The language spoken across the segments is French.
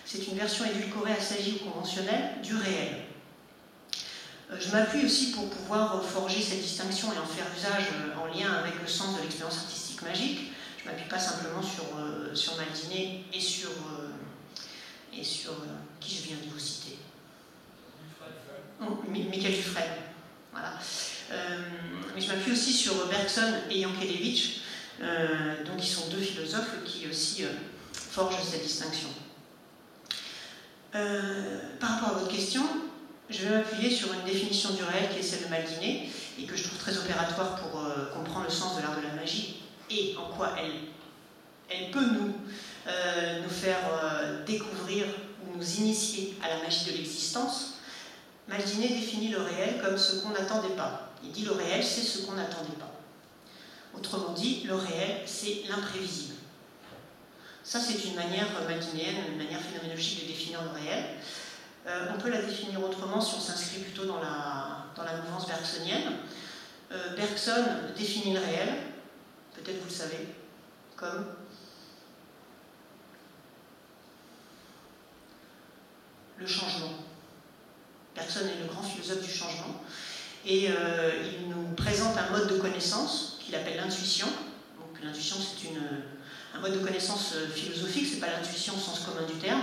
c'est une version édulcorée, assagie ou conventionnelle du réel. Je m'appuie aussi pour pouvoir forger cette distinction et en faire usage en lien avec le sens de l'expérience artistique magique. Je ne m'appuie pas simplement sur Maldinet et sur qui je viens de vous citer. Michael Dufresne. Voilà. Mais je m'appuie aussi sur Bergson et Yankelevitch, donc qui sont deux philosophes qui aussi forgent cette distinction. Par rapport à votre question, je vais m'appuyer sur une définition du réel qui est celle de Maldinet et que je trouve très opératoire pour comprendre le sens de l'art de la magie et en quoi elle peut nous faire découvrir ou nous initier à la magie de l'existence. Maldinet définit le réel comme ce qu'on n'attendait pas. Il dit le réel, c'est ce qu'on n'attendait pas. Autrement dit, le réel, c'est l'imprévisible. Ça, c'est une manière maldinéenne, une manière phénoménologique de définir le réel. On peut la définir autrement si on s'inscrit plutôt dans la mouvance bergsonienne. Bergson définit le réel, peut-être vous le savez, comme le changement. Bergson est le grand philosophe du changement et il nous présente un mode de connaissance qu'il appelle l'intuition. Donc l'intuition, c'est un mode de connaissance philosophique, c'est pas l'intuition au sens commun du terme,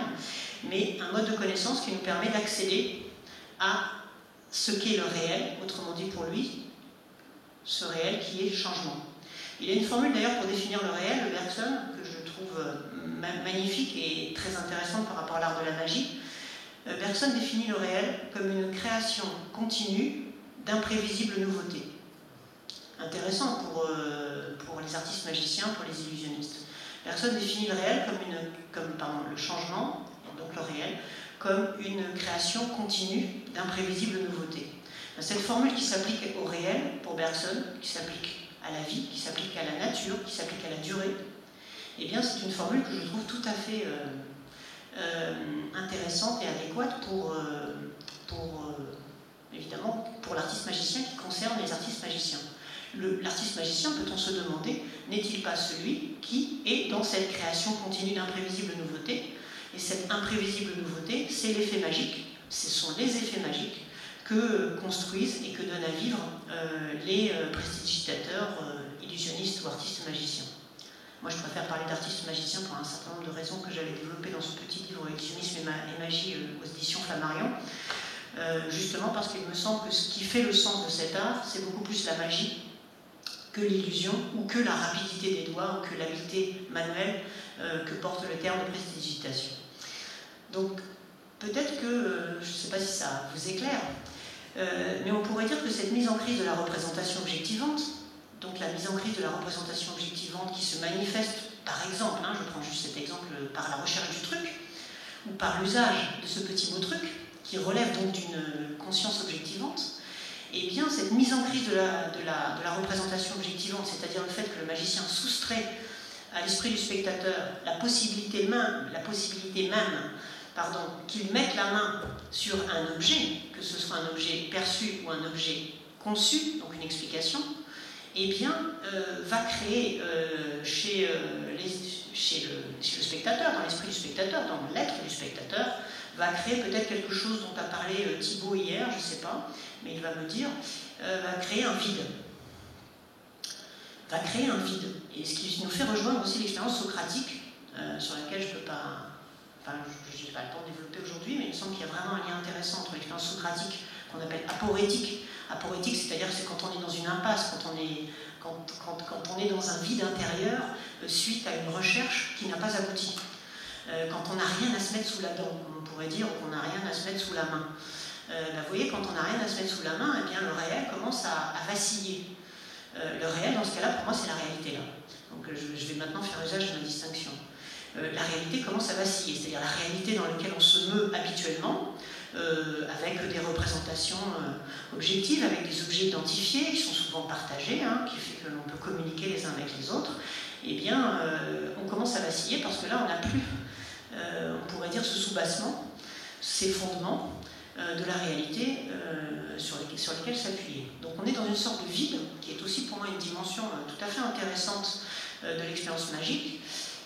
mais un mode de connaissance qui nous permet d'accéder à ce qu'est le réel, autrement dit pour lui, ce réel qui est changement. Il y a une formule d'ailleurs pour définir le réel, Bergson, que je trouve magnifique et très intéressante par rapport à l'art de la magie. Bergson définit le réel comme une création continue d'imprévisibles nouveautés. Intéressant pour les artistes magiciens, pour les illusionnistes. Bergson définit le réel comme le changement, donc le réel, comme une création continue d'imprévisibles nouveautés. Cette formule qui s'applique au réel, pour Bergson, qui s'applique à la vie, qui s'applique à la nature, qui s'applique à la durée, eh bien c'est une formule que je trouve tout à fait intéressante et adéquate évidemment pour l'artiste magicien qui concerne les artistes magiciens. L'artiste magicien, peut-on se demander, n'est-il pas celui qui est dans cette création continue d'imprévisibles nouveautés? Et cette imprévisible nouveauté, c'est l'effet magique, ce sont les effets magiques que construisent et que donnent à vivre les prestidigitateurs, illusionnistes ou artistes magiciens. Moi, je préfère parler d'artistes magiciens pour un certain nombre de raisons que j'avais développées dans ce petit livre Illusionnisme et magie aux éditions Flammarion. Justement parce qu'il me semble que ce qui fait le sens de cet art, c'est beaucoup plus la magie que l'illusion ou que la rapidité des doigts ou que l'habileté manuelle que porte le terme de prestidigitation. Donc, peut-être que, je ne sais pas si ça vous éclaire, mais on pourrait dire que cette mise en crise de la représentation objectivante, donc la mise en crise de la représentation objectivante qui se manifeste, par exemple, je prends juste cet exemple, par la recherche du truc, ou par l'usage de ce petit mot truc, qui relève donc d'une conscience objectivante, et bien cette mise en crise de la représentation objectivante, c'est-à-dire le fait que le magicien soustrait à l'esprit du spectateur la possibilité même qu'il mette la main sur un objet, que ce soit un objet perçu ou un objet conçu, donc une explication, eh bien, va créer chez le spectateur, dans l'esprit du spectateur, dans l'être du spectateur, va créer peut-être quelque chose dont a parlé Thibaut hier, je ne sais pas, mais il va me dire, va créer un vide. Va créer un vide. Et ce qui nous fait rejoindre aussi l'expérience socratique, sur laquelle je ne peux pas... Enfin, je n'ai pas le temps de développer aujourd'hui, mais il me semble qu'il y a vraiment un lien intéressant entre l'expérience socratique, qu'on appelle aporétique. Aporétique, c'est-à-dire que c'est quand on est dans une impasse, quand on est dans un vide intérieur, suite à une recherche qui n'a pas abouti. Quand on n'a rien à se mettre sous la dent, comme on pourrait dire, ou qu'on n'a rien à se mettre sous la main. Vous voyez, quand on n'a rien à se mettre sous la main, eh bien, le réel commence à vaciller. Le réel, dans ce cas-là, pour moi, c'est la réalité. Là. Donc, je vais maintenant faire usage de ma distinction. La réalité commence à vaciller, c'est-à-dire la réalité dans laquelle on se meut habituellement, avec des représentations objectives, avec des objets identifiés qui sont souvent partagés, qui fait que l'on peut communiquer les uns avec les autres, eh bien, on commence à vaciller parce que là, on n'a plus, on pourrait dire, ce soubassement, ces fondements de la réalité sur lesquels s'appuyer. Donc on est dans une sorte de vide, qui est aussi pour moi une dimension tout à fait intéressante de l'expérience magique,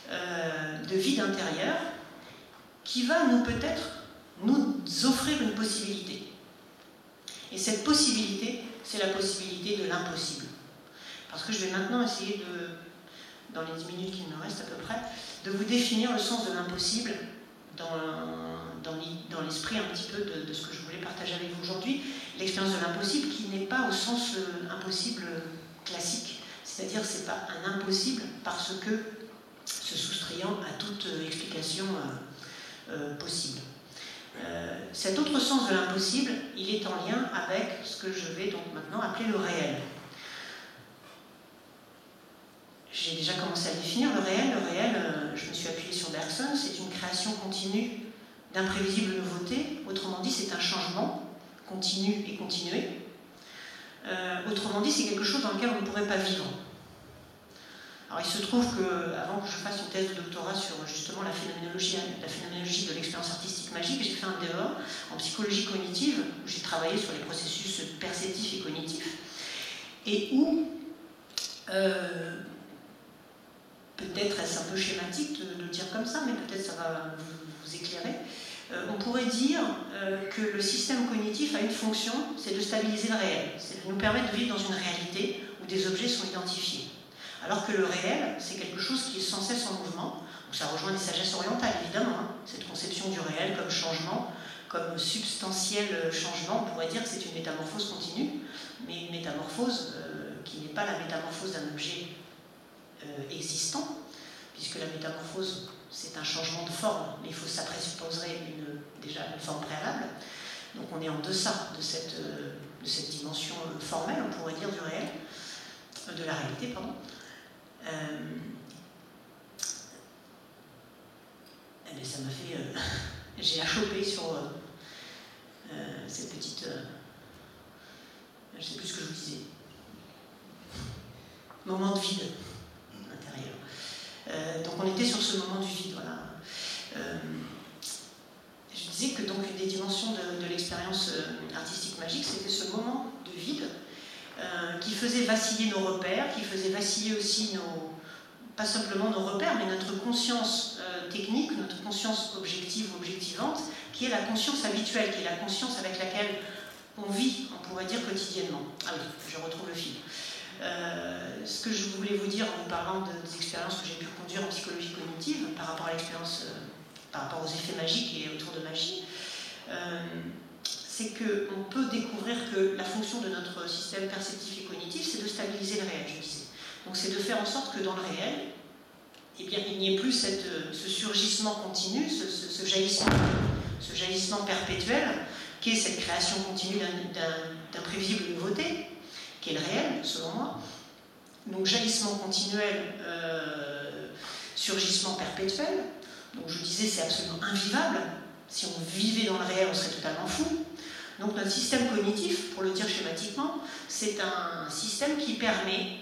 de vide intérieur, qui va peut-être nous offrir une possibilité. Et cette possibilité, c'est la possibilité de l'impossible. Parce que je vais maintenant essayer dans les 10 minutes qui me restent à peu près, de vous définir le sens de l'impossible dans l'esprit un petit peu de ce que je voulais partager avec vous aujourd'hui. L'expérience de l'impossible qui n'est pas au sens impossible classique. C'est-à-dire que ce n'est pas un impossible parce que se soustrayant à toute explication possible. Cet autre sens de l'impossible, il est en lien avec ce que je vais donc maintenant appeler le réel. J'ai déjà commencé à définir le réel. Le réel, je me suis appuyée sur Bergson, c'est une création continue d'imprévisibles nouveautés. Autrement dit, c'est un changement continu et continué. Autrement dit, c'est quelque chose dans lequel on ne pourrait pas vivre. Alors, il se trouve qu'avant que je fasse une thèse de doctorat sur justement la phénoménologie de l'expérience artistique magique, j'ai fait un DEA en psychologie cognitive, où j'ai travaillé sur les processus perceptifs et cognitifs, et où, peut-être est-ce un peu schématique de le dire comme ça, mais peut-être ça va vous éclairer, on pourrait dire que le système cognitif a une fonction, c'est de stabiliser le réel, c'est de nous permettre de vivre dans une réalité où des objets sont identifiés. Alors que le réel, c'est quelque chose qui est sans cesse en mouvement. Donc ça rejoint les sagesses orientales, évidemment. Cette conception du réel comme changement, comme substantiel changement, on pourrait dire que c'est une métamorphose continue, mais une métamorphose qui n'est pas la métamorphose d'un objet existant, puisque la métamorphose, c'est un changement de forme, mais ça présupposerait déjà une forme préalable. Donc on est en deçà de cette dimension formelle, on pourrait dire, du réel, de la réalité, pardon. Ça m'a fait... j'ai achoppé sur cette petite... je ne sais plus ce que je vous disais. Moment de vide intérieur. Donc on était sur ce moment du vide, voilà. Je disais que donc une des dimensions de l'expérience artistique magique, c'était ce moment de vide qui faisait vaciller nos repères, qui faisait vaciller aussi pas simplement nos repères, mais notre conscience technique, notre conscience objective ou objectivante, qui est la conscience habituelle, qui est la conscience avec laquelle on vit, on pourrait dire, quotidiennement. Ah oui, je retrouve le fil. Ce que je voulais vous dire en vous parlant des expériences que j'ai pu conduire en psychologie cognitive par rapport à l'expérience, par rapport aux effets magiques et autour de magie, c'est qu'on peut découvrir que la fonction de notre système perceptif et cognitif, c'est de stabiliser le réel, je disais. Donc c'est de faire en sorte que dans le réel, eh bien, il n'y ait plus ce surgissement continu, ce jaillissement perpétuel, qui est cette création continue d'imprévisible nouveauté, qui est le réel, selon moi. Donc jaillissement continuel, surgissement perpétuel. Donc je disais, c'est absolument invivable. Si on vivait dans le réel, on serait totalement fou. Donc notre système cognitif, pour le dire schématiquement, c'est un système qui permet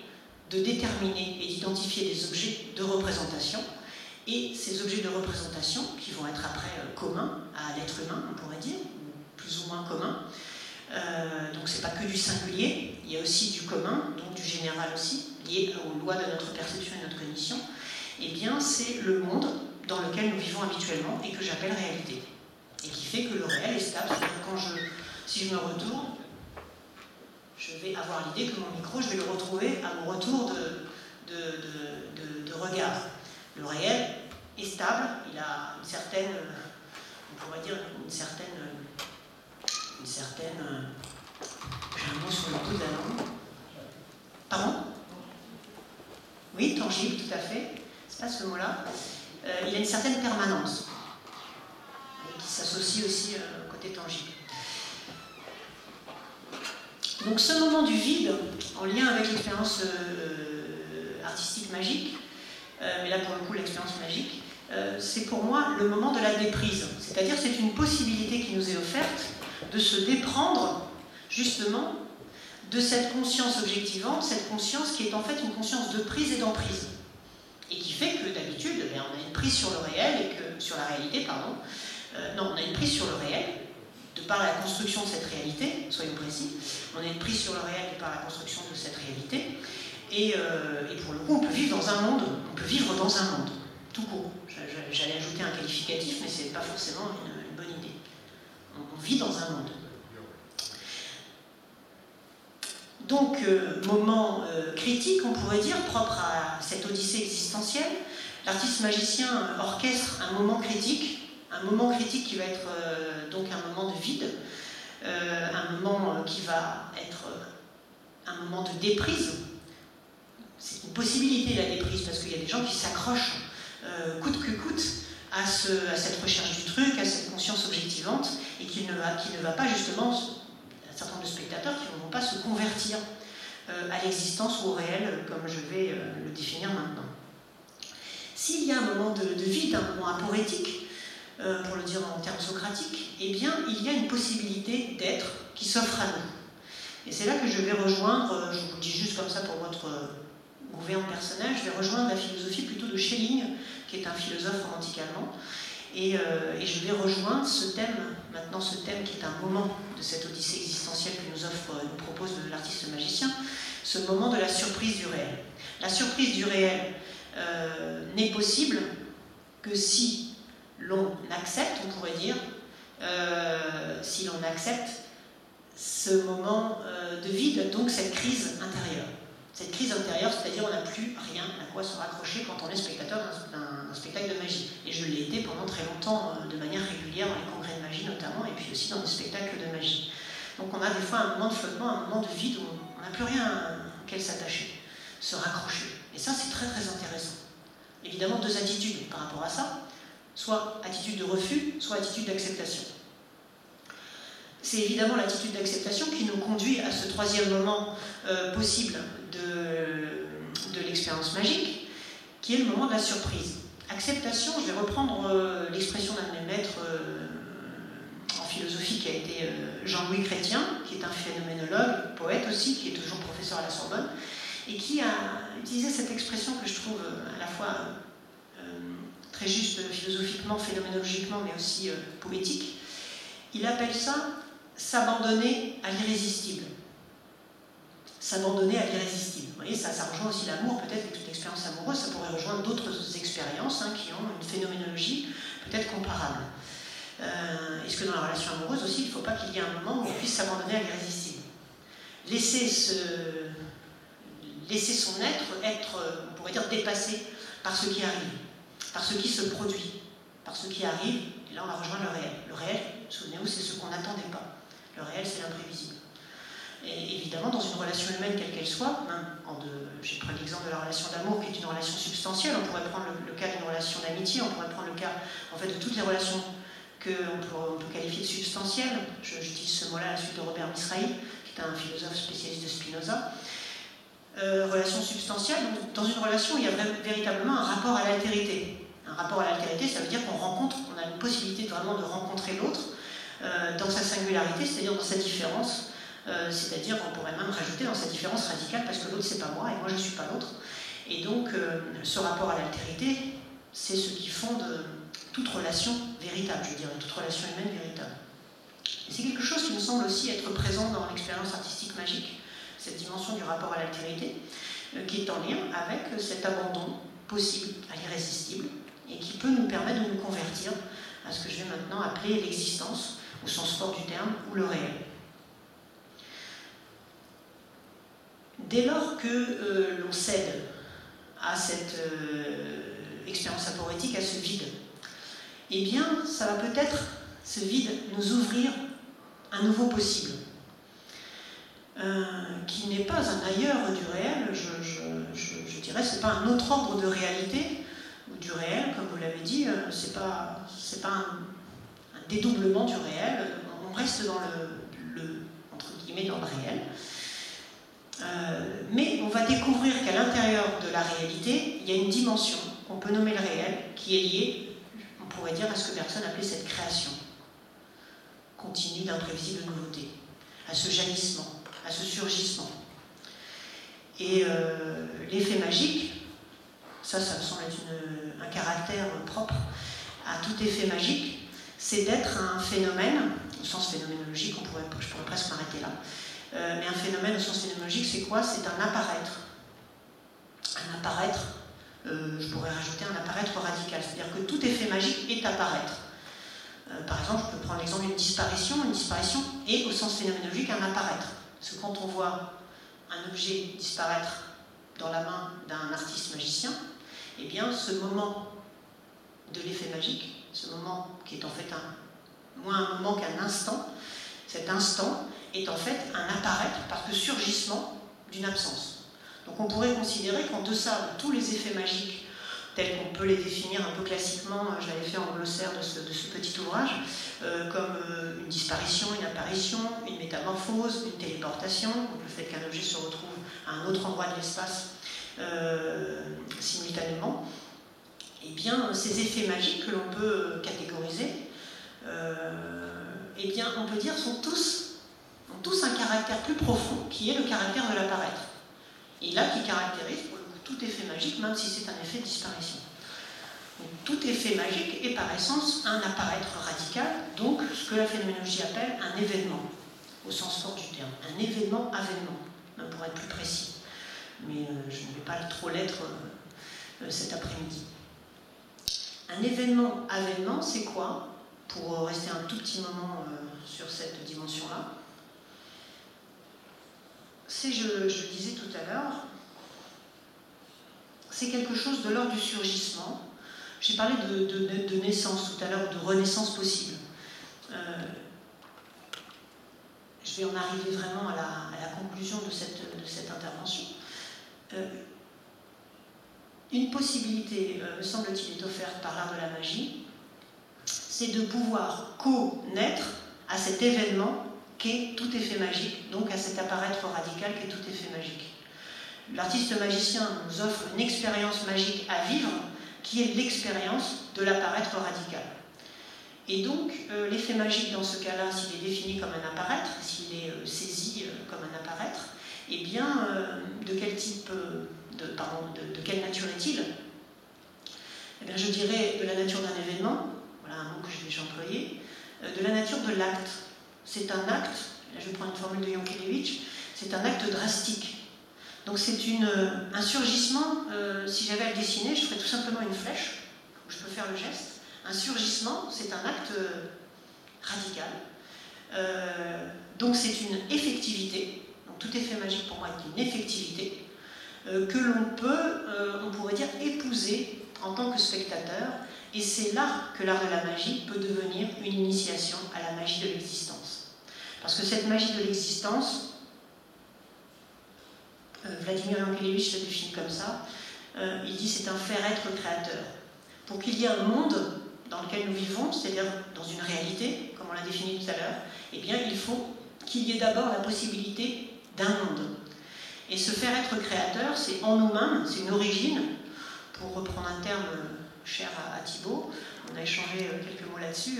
de déterminer et d'identifier des objets de représentation. Et ces objets de représentation, qui vont être après communs à l'être humain, on pourrait dire, plus ou moins communs. Donc c'est pas que du singulier, il y a aussi du commun, donc du général aussi, lié aux lois de notre perception et de notre cognition. Eh bien, c'est le monde dans lequel nous vivons habituellement et que j'appelle réalité. Et qui fait que le réel est stable. Si je me retourne, je vais avoir l'idée que mon micro, je vais le retrouver à mon retour de regard. Le réel est stable, il a une certaine, on pourrait dire une certaine, j'ai un mot sur le bout de la langue. Pardon? Oui, tangible, tout à fait. C'est pas ce mot-là. Il a une certaine permanence, qui s'associe aussi au côté tangible. Donc ce moment du vide, en lien avec l'expérience artistique magique, mais là pour le coup l'expérience magique, c'est pour moi le moment de la déprise. C'est-à-dire c'est une possibilité qui nous est offerte de se déprendre justement de cette conscience objectivante, cette conscience qui est en fait une conscience de prise et d'emprise. Et qui fait que d'habitude, on a une prise sur le réel, et que, sur la réalité, pardon. Non, on a une prise sur le réel, de par la construction de cette réalité, soyons précis. On a une prise sur le réel de par la construction de cette réalité. Et pour le coup, on peut vivre dans un monde, tout court. J'allais ajouter un qualificatif, mais ce n'est pas forcément une bonne idée. On vit dans un monde. Donc, moment critique, on pourrait dire, propre à cette odyssée existentielle. L'artiste magicien orchestre un moment critique qui va être donc un moment de vide, un moment qui va être un moment de déprise. C'est une possibilité, la déprise, parce qu'il y a des gens qui s'accrochent coûte que coûte à cette recherche du truc, à cette conscience objectivante, et qui ne va pas justement, un certain nombre de spectateurs qui ne vont pas se convertir à l'existence ou au réel, comme je vais le définir maintenant. S'il y a un moment de vide, un moment aporétique, pour le dire en termes socratiques, eh bien, il y a une possibilité d'être qui s'offre à nous. Et c'est là que je vais rejoindre, je vous le dis juste comme ça pour votre gouverne personnel, je vais rejoindre la philosophie plutôt de Schelling, qui est un philosophe romantique allemand, et je vais rejoindre ce thème, maintenant ce thème qui est un moment de cette odyssée existentielle que nous propose l'artiste magicien, ce moment de la surprise du réel. La surprise du réel n'est possible que si l'on accepte, on pourrait dire, si l'on accepte ce moment de vide, donc cette crise intérieure. Cette crise intérieure, c'est-à-dire on n'a plus rien à quoi se raccrocher quand on est spectateur d'un spectacle de magie. Et je l'ai été pendant très longtemps, de manière régulière, dans les congrès de magie notamment, et puis aussi dans des spectacles de magie. Donc on a des fois un moment de flottement, un moment de vide où on n'a plus rien auquel s'attacher, se raccrocher. Et ça, c'est très très intéressant. Évidemment, deux attitudes par rapport à ça, soit attitude de refus, soit attitude d'acceptation. C'est évidemment l'attitude d'acceptation qui nous conduit à ce troisième moment possible de l'expérience magique, qui est le moment de la surprise. Acceptation, je vais reprendre l'expression d'un de mes maîtres en philosophie qui a été Jean-Louis Chrétien, qui est un phénoménologue, poète aussi, qui est toujours professeur à la Sorbonne, et qui a utilisé cette expression que je trouve à la fois très juste philosophiquement, phénoménologiquement, mais aussi poétique. Il appelle ça s'abandonner à l'irrésistible. S'abandonner à l'irrésistible. Vous voyez, ça rejoint aussi l'amour, peut-être, avec toute l'expérience amoureuse, ça pourrait rejoindre d'autres expériences qui ont une phénoménologie peut-être comparable. Est-ce que dans la relation amoureuse aussi, il ne faut pas qu'il y ait un moment où on puisse s'abandonner à l'irrésistible. Laisser son être, on pourrait dire, dépassé par ce qui arrive, par ce qui se produit, par ce qui arrive, et là on va rejoindre le réel. Le réel, souvenez-vous, c'est ce qu'on n'attendait pas. Le réel, c'est l'imprévisible. Et évidemment, dans une relation humaine, quelle qu'elle soit, j'ai pris l'exemple de la relation d'amour, qui est une relation substantielle, on pourrait prendre le cas d'une relation d'amitié, on pourrait prendre le cas en fait, de toutes les relations qu'on peut qualifier de substantielles. J'utilise ce mot-là à la suite de Robert Misrahi, qui est un philosophe spécialiste de Spinoza. Relation substantielle, dans une relation, il y a véritablement un rapport à l'altérité. Un rapport à l'altérité, ça veut dire qu'on a une possibilité vraiment de rencontrer l'autre dans sa singularité, c'est-à-dire dans sa différence, c'est-à-dire on pourrait même rajouter dans sa différence radicale, parce que l'autre c'est pas moi et moi je ne suis pas l'autre. Et donc ce rapport à l'altérité, c'est ce qui fonde toute relation véritable, je dirais, toute relation humaine véritable. Et c'est quelque chose qui me semble aussi être présent dans l'expérience artistique magique, cette dimension du rapport à l'altérité, qui est en lien avec cet abandon possible à l'irrésistible, et qui peut nous permettre de nous convertir à ce que je vais maintenant appeler l'existence, au sens fort du terme, ou le réel. Dès lors que l'on cède à cette expérience aporétique, à ce vide, eh bien, ça va peut-être, ce vide, nous ouvrir un nouveau possible, qui n'est pas un ailleurs du réel, je dirais, c'est pas un autre ordre de réalité, ou du réel, comme vous l'avez dit, c'est pas un dédoublement du réel, on reste dans entre guillemets, dans le réel. Mais on va découvrir qu'à l'intérieur de la réalité, il y a une dimension qu'on peut nommer le réel, qui est liée, on pourrait dire, à ce que Bergson appelait cette création continue d'imprévisibles nouveautés, à ce jaillissement, à ce surgissement. Et l'effet magique, ça me semble être un caractère propre à tout effet magique, c'est d'être un phénomène, au sens phénoménologique, je pourrais presque m'arrêter là, mais un phénomène au sens phénoménologique, c'est quoi? C'est un apparaître je pourrais rajouter un apparaître radical, c'est-à-dire que tout effet magique est apparaître. Par exemple, je peux prendre l'exemple d'une disparition. Une disparition est, au sens phénoménologique, un apparaître. Parce que quand on voit un objet disparaître dans la main d'un artiste magicien, eh bien, ce moment de l'effet magique, ce moment qui est en fait moins un moment qu'un instant, cet instant est en fait un apparaître parce que surgissement d'une absence. Donc on pourrait considérer qu'en deçà de tous les effets magiques tels qu'on peut les définir un peu classiquement, je l'avais fait en glossaire de ce petit ouvrage, comme une disparition, une apparition, une métamorphose, une téléportation, donc le fait qu'un objet se retrouve à un autre endroit de l'espace simultanément, eh bien ces effets magiques que l'on peut catégoriser, eh bien on peut dire ont tous un caractère plus profond qui est le caractère de l'apparaître. Et là qui caractérise pour le coup tout effet magique, même si c'est un effet de disparition. Donc, tout effet magique est par essence un apparaître radical, donc ce que la phénoménologie appelle un événement, au sens fort du terme, un événement-avènement, même pour être plus précis. Mais je ne vais pas trop l'être cet après-midi. Un événement-avènement, c'est quoi? Pour rester un tout petit moment sur cette dimension-là, c'est, je le disais tout à l'heure, c'est quelque chose de l'ordre du surgissement. J'ai parlé de naissance tout à l'heure, de renaissance possible. Je vais en arriver vraiment à la conclusion de cette intervention. Une possibilité, me semble-t-il, est offerte par l'art de la magie, c'est de pouvoir co-naître à cet événement qu'est tout effet magique, donc à cet apparaître radical qu'est tout effet magique. L'artiste magicien nous offre une expérience magique à vivre qui est l'expérience de l'apparaître radical. Et donc, l'effet magique dans ce cas-là, s'il est défini comme un apparaître, s'il est saisi comme un apparaître, eh bien, de quel type, de quelle nature est-il? Eh bien, je dirais de la nature d'un événement, voilà un mot que j'ai déjà employé, de la nature de l'acte. C'est un acte, là je prends une formule de Yankelevitch, c'est un acte drastique. Donc c'est un surgissement, si j'avais à le dessiner, je ferais tout simplement une flèche, où je peux faire le geste. Un surgissement, c'est un acte radical. Donc c'est une effectivité, donc tout effet magique pour moi est une effectivité, que l'on peut, on pourrait dire, épouser en tant que spectateur, et c'est là que l'art de la magie peut devenir une initiation à la magie de l'existence. Parce que cette magie de l'existence, Vladimir Yankelevitch le définit comme ça, il dit c'est un faire-être créateur. Pour qu'il y ait un monde dans lequel nous vivons, c'est-à-dire dans une réalité, comme on l'a défini tout à l'heure, eh bien il faut qu'il y ait d'abord la possibilité d'un monde. Et ce faire-être créateur, c'est en nous-mêmes, c'est une origine, pour reprendre un terme cher à Thibaut, on a échangé quelques mots là-dessus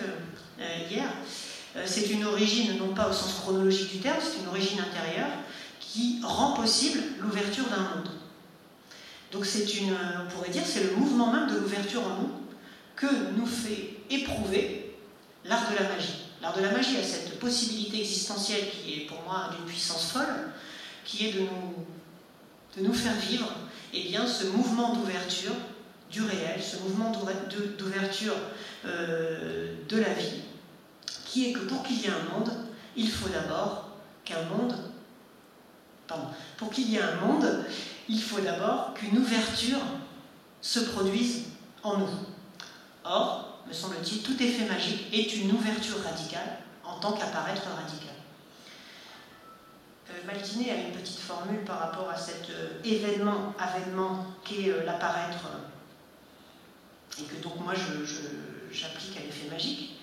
hier, c'est une origine non pas au sens chronologique du terme, c'est une origine intérieure qui rend possible l'ouverture d'un monde. Donc c'est on pourrait dire, c'est le mouvement même de l'ouverture en nous que nous fait éprouver l'art de la magie. L'art de la magie a cette possibilité existentielle qui est pour moi d'une puissance folle, qui est de nous faire vivre eh bien, ce mouvement d'ouverture du réel, ce mouvement d'ouverture de la vie, qui est que pour qu'il y ait un monde, il faut d'abord pour qu'il y ait un monde, il faut d'abord qu'une ouverture se produise en nous. Or, me semble-t-il, tout effet magique est une ouverture radicale en tant qu'apparaître radical. Maltiné a une petite formule par rapport à cet événement-avènement qu'est l'apparaître, et que donc moi j'applique à l'effet magique.